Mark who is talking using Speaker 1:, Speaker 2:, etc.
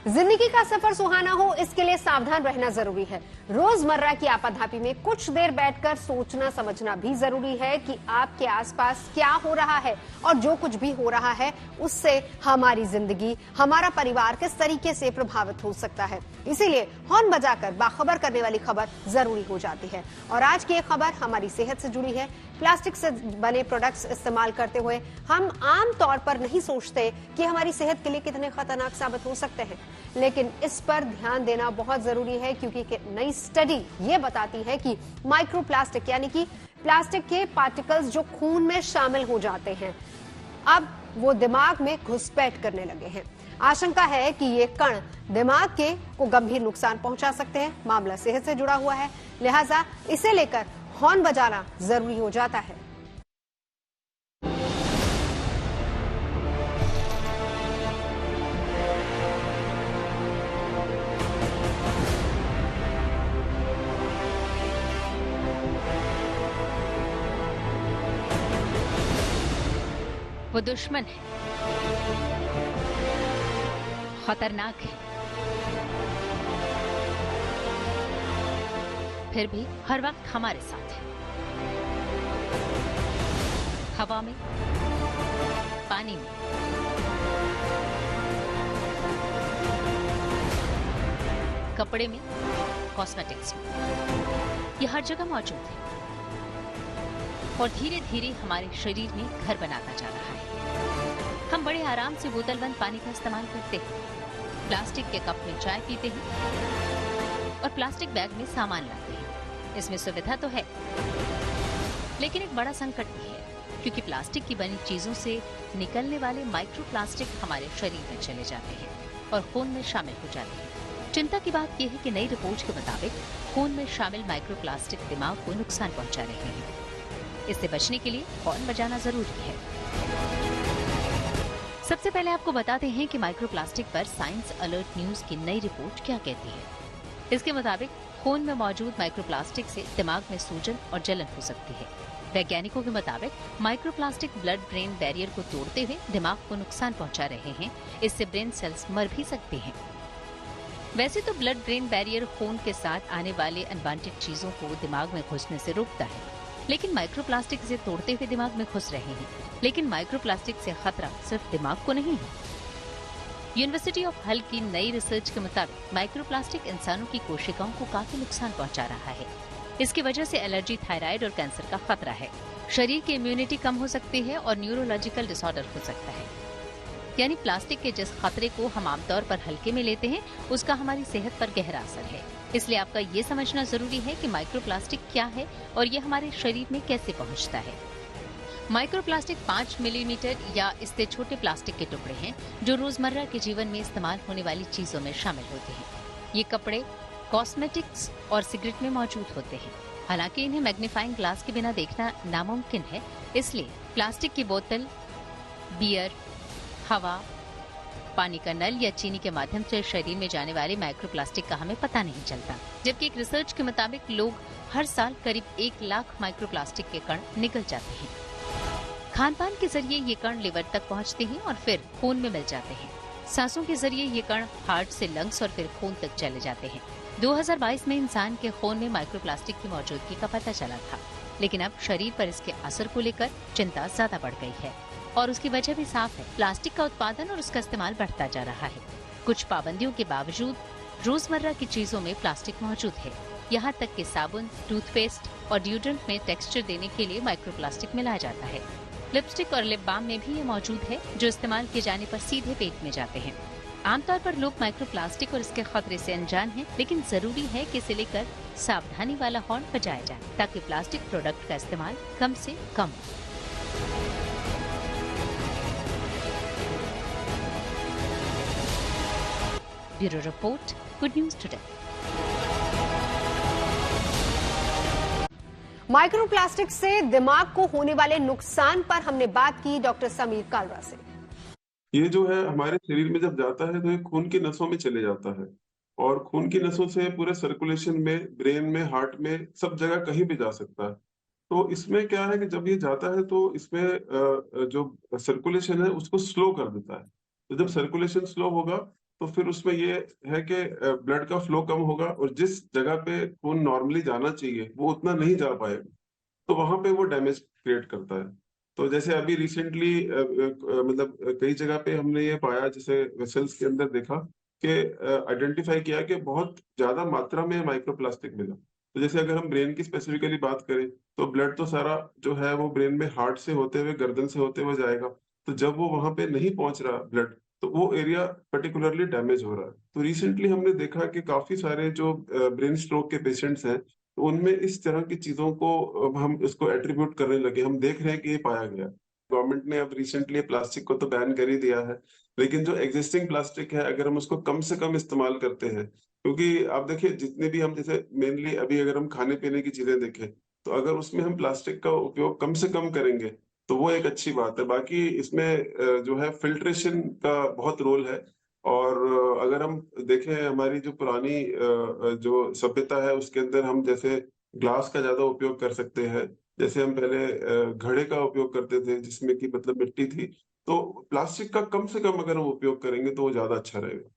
Speaker 1: जिंदगी का सफर सुहाना हो, इसके लिए सावधान रहना जरूरी है। रोजमर्रा की आपाधापी में कुछ देर बैठकर सोचना समझना भी जरूरी है कि आपके आसपास क्या हो रहा है और जो कुछ भी हो रहा है उससे हमारी जिंदगी, हमारा परिवार किस तरीके से प्रभावित हो सकता है। इसीलिए हॉर्न बजाकर बाखबर करने वाली खबर जरूरी हो जाती है। और आज की ये खबर हमारी सेहत से जुड़ी है। प्लास्टिक से बने प्रोडक्ट्स इस्तेमाल करते हुए हम आम तौर पर नहीं सोचते कि हमारी सेहत के लिए कितने खतरनाक साबित हो सकते हैं, लेकिन इस पर ध्यान देना बहुत जरूरी है क्योंकि नई स्टडी ये बताती है कि माइक्रोप्लास्टिक यानी कि प्लास्टिक के पार्टिकल्स जो खून में शामिल हो जाते हैं, अब वो दिमाग में घुसपैठ करने लगे हैं। आशंका है कि ये कण दिमाग के को गंभीर नुकसान पहुंचा सकते हैं। मामला सेहत से जुड़ा हुआ है, लिहाजा इसे लेकर हॉर्न बजाना जरूरी हो जाता है।
Speaker 2: वो दुश्मन है, खतरनाक है, फिर भी हर वक्त हमारे साथ है। हवा में, पानी में, कपड़े में, कॉस्मेटिक्स में, ये हर जगह मौजूद है और धीरे धीरे हमारे शरीर में घर बनाता जा रहा है। हम बड़े आराम से बोतल बंद पानी का इस्तेमाल करते हैं, प्लास्टिक के कप में चाय पीते हैं और प्लास्टिक बैग में सामान लाते हैं। इसमें सुविधा तो है, लेकिन एक बड़ा संकट भी है क्योंकि प्लास्टिक की बनी चीजों से निकलने वाले माइक्रोप्लास्टिक हमारे शरीर में चले जाते हैं और खून में शामिल हो जाते हैं। चिंता की बात यह है कि नई रिपोर्ट के मुताबिक खून में शामिल माइक्रोप्लास्टिक दिमाग को नुकसान पहुंचा रहे हैं। इससे बचने के लिए हॉर्न बजाना जरूरी है। सबसे पहले आपको बताते हैं कि माइक्रोप्लास्टिक पर साइंस अलर्ट न्यूज की नई रिपोर्ट क्या कहती है। इसके मुताबिक खून में मौजूद माइक्रोप्लास्टिक से दिमाग में सूजन और जलन हो सकती है। वैज्ञानिकों के मुताबिक माइक्रोप्लास्टिक ब्लड ब्रेन बैरियर को तोड़ते हुए दिमाग को नुकसान पहुंचा रहे हैं। इससे ब्रेन सेल्स मर भी सकते हैं। वैसे तो ब्लड ब्रेन बैरियर खून के साथ आने वाले अनवांटेड चीजों को दिमाग में घुसने से रोकता है, लेकिन माइक्रोप्लास्टिक इसे तोड़ते हुए दिमाग में घुस रहे हैं। लेकिन माइक्रोप्लास्टिक से खतरा सिर्फ दिमाग को नहीं है। यूनिवर्सिटी ऑफ हल की नई रिसर्च के मुताबिक माइक्रोप्लास्टिक इंसानों की कोशिकाओं को काफी नुकसान पहुंचा रहा है। इसकी वजह से एलर्जी, थायराइड और कैंसर का खतरा है। शरीर की इम्यूनिटी कम हो सकती है और न्यूरोलॉजिकल डिसऑर्डर हो सकता है। यानी प्लास्टिक के जिस खतरे को हम आमतौर पर हल्के में लेते हैं, उसका हमारी सेहत पर गहरा असर है। इसलिए आपका ये समझना जरूरी है कि माइक्रोप्लास्टिक क्या है और ये हमारे शरीर में कैसे पहुंचता है। माइक्रोप्लास्टिक 5 मिलीमीटर या इससे छोटे प्लास्टिक के टुकड़े हैं जो रोजमर्रा के जीवन में इस्तेमाल होने वाली चीजों में शामिल होते हैं। ये कपड़े, कॉस्मेटिक्स और सिगरेट में मौजूद होते हैं। हालांकि इन्हें मैग्नीफाइंग ग्लास के बिना देखना नामुमकिन है, इसलिए प्लास्टिक की बोतल, बियर, हवा, पानी का नल या चीनी के माध्यम से शरीर में जाने वाले माइक्रोप्लास्टिक का हमें पता नहीं चलता। जबकि एक रिसर्च के मुताबिक लोग हर साल करीब 1 लाख माइक्रोप्लास्टिक के कण निकल जाते हैं। खान पान के जरिए ये कण लिवर तक पहुंचते हैं और फिर खून में मिल जाते हैं। सांसों के जरिए ये कण हार्ट से लंग्स और फिर खून तक चले जाते हैं। 2022 में इंसान के खून में माइक्रोप्लास्टिक की मौजूदगी का पता चला था, लेकिन अब शरीर पर इसके असर को लेकर चिंता ज्यादा बढ़ गई है और उसकी वजह भी साफ है। प्लास्टिक का उत्पादन और उसका इस्तेमाल बढ़ता जा रहा है। कुछ पाबंदियों के बावजूद रोजमर्रा की चीजों में प्लास्टिक मौजूद है। यहाँ तक कि साबुन, टूथपेस्ट और डिओड्रेंट में टेक्सचर देने के लिए माइक्रोप्लास्टिक मिलाया जाता है। लिपस्टिक और लिप बाम में भी ये मौजूद है जो इस्तेमाल किए जाने पर सीधे पेट में जाते हैं। आमतौर पर लोग माइक्रोप्लास्टिक और इसके खतरे से अनजान हैं, लेकिन जरूरी है कि इसे लेकर सावधानी वाला हॉर्न बजाया जाए ताकि प्लास्टिक प्रोडक्ट का इस्तेमाल कम से कम हो। Bureau report, good news today.
Speaker 1: Microplastic से दिमाग को होने वाले नुकसान पर हमने बात की डॉक्टर समीर कालरा से।
Speaker 3: ये जो है हमारे शरीर में जब जाता है तो ये खून की नसों में चले जाता है और खून की नसों से पूरे सर्कुलेशन में, ब्रेन में, हार्ट में, सब जगह कहीं भी जा सकता है। तो इसमें क्या है कि जब ये जाता है तो इसमें जो सर्कुलेशन है उसको स्लो कर देता है। तो जब सर्कुलेशन स्लो होगा तो फिर उसमें ये है कि ब्लड का फ्लो कम होगा और जिस जगह पे खून नॉर्मली जाना चाहिए वो उतना नहीं जा पाएगा, तो वहां पे वो डैमेज क्रिएट करता है। तो जैसे अभी रिसेंटली मतलब कई जगह पे हमने ये पाया, जैसे वेसल्स के अंदर देखा कि आइडेंटिफाई किया कि बहुत ज्यादा मात्रा में माइक्रोप्लास्टिक मिला। तो जैसे अगर हम ब्रेन की स्पेसिफिकली बात करें, तो ब्लड तो सारा जो है वो ब्रेन में हार्ट से होते हुए गर्दन से होते हुए जाएगा। तो जब वो वहां पे नहीं पहुंच रहा ब्लड, तो वो एरिया पर्टिकुलरली डैमेज हो रहा है। तो रिसेंटली हमने देखा कि काफी सारे जो ब्रेन स्ट्रोक के पेशेंट्स हैं, तो उनमें इस तरह की चीजों को अब हम इसको एट्रीब्यूट करने लगे, हम देख रहे हैं कि ये पाया गया। गवर्नमेंट ने अब रिसेंटली प्लास्टिक को तो बैन कर ही दिया है, लेकिन जो एग्जिस्टिंग प्लास्टिक है अगर हम उसको कम से कम इस्तेमाल करते हैं, क्योंकि आप देखिए जितने भी हम, जैसे मेनली अभी अगर हम खाने पीने की चीजें देखें, तो अगर उसमें हम प्लास्टिक का उपयोग कम से कम करेंगे तो वो एक अच्छी बात है। बाकी इसमें जो है फिल्ट्रेशन का बहुत रोल है। और अगर हम देखें हमारी जो पुरानी जो सभ्यता है उसके अंदर हम जैसे ग्लास का ज्यादा उपयोग कर सकते हैं। जैसे हम पहले घड़े का उपयोग करते थे जिसमें कि मतलब मिट्टी थी। तो प्लास्टिक का कम से कम अगर हम उपयोग करेंगे तो वो ज्यादा अच्छा रहेगा।